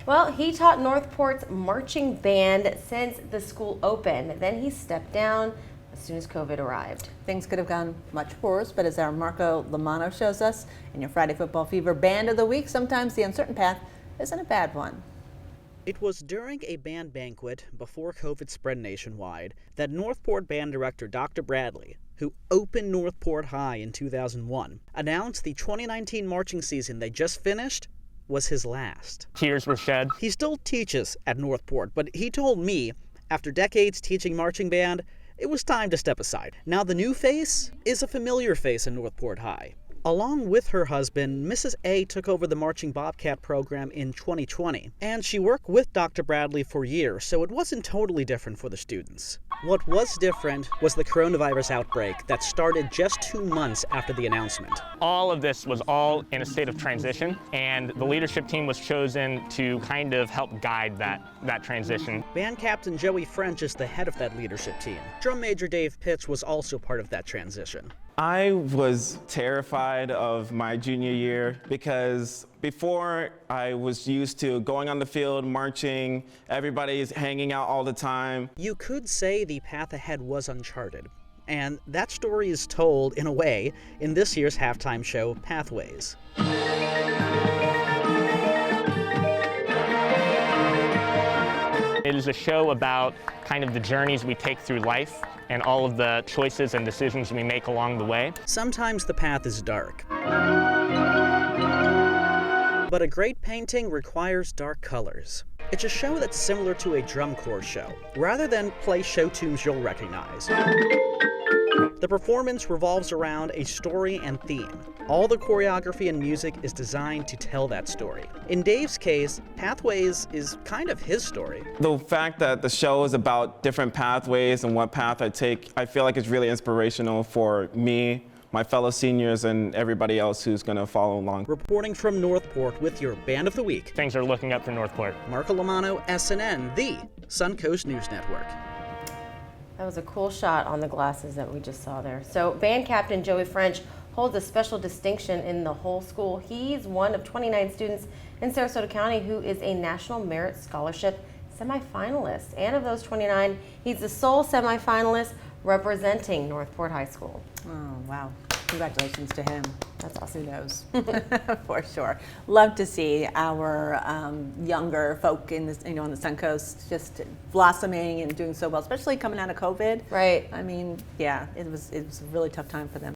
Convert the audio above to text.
Well, he taught Northport's marching band since the school opened. Then he stepped down as soon as COVID arrived. Things could have gone much worse, but as our Marco Lamano shows us in your Friday Football Fever Band of the Week, sometimes the uncertain path isn't a bad one. It was during a band banquet before COVID spread nationwide that Northport band director Dr. Bradley, who opened Northport High in 2001, announced the 2019 marching season they just finished was his last. Tears were shed. He still teaches at Northport, but he told me, after decades teaching marching band, it was time to step aside. Now the new face is a familiar face in Northport High. Along with her husband, Mrs. A took over the marching Bobcat program in 2020, and she worked with Dr. Bradley for years, so it wasn't totally different for the students. What was different was the coronavirus outbreak that started just 2 months after the announcement. All of this was all in a state of transition, and the leadership team was chosen to kind of help guide that transition. Band captain Joey French is the head of that leadership team. Drum major Dave Pitts was also part of that transition. I was terrified of my junior year because before I was used to going on the field, marching, everybody's hanging out all the time. You could say the path ahead was uncharted, and that story is told, in a way, in this year's halftime show, Pathways. It is a show about kind of the journeys we take through life and all of the choices and decisions we make along the way. Sometimes the path is dark. But a great painting requires dark colors. It's a show that's similar to a drum corps show, rather than play show tunes you'll recognize. The performance revolves around a story and theme. All the choreography and music is designed to tell that story. In Dave's case, Pathways is kind of his story. The fact that the show is about different pathways and what path I take, I feel like it's really inspirational for me, my fellow seniors, and everybody else who's going to follow along. Reporting from Northport with your Band of the Week, Things are looking up for Northport. Marco Lamano, SNN, the Suncoast News Network. That was a cool shot on the glasses that we just saw there. So band captain Joey French holds a special distinction in the whole school. He's one of 29 students in Sarasota County who is a National Merit Scholarship semifinalist. And of those 29, he's the sole semifinalist representing Northport High School. Oh, wow. Congratulations to him. That's awesome. Who knows? For sure. Love to see our younger folk in this, on the Suncoast just blossoming and doing so well, especially coming out of COVID. Right. I mean, yeah, it was a really tough time for them.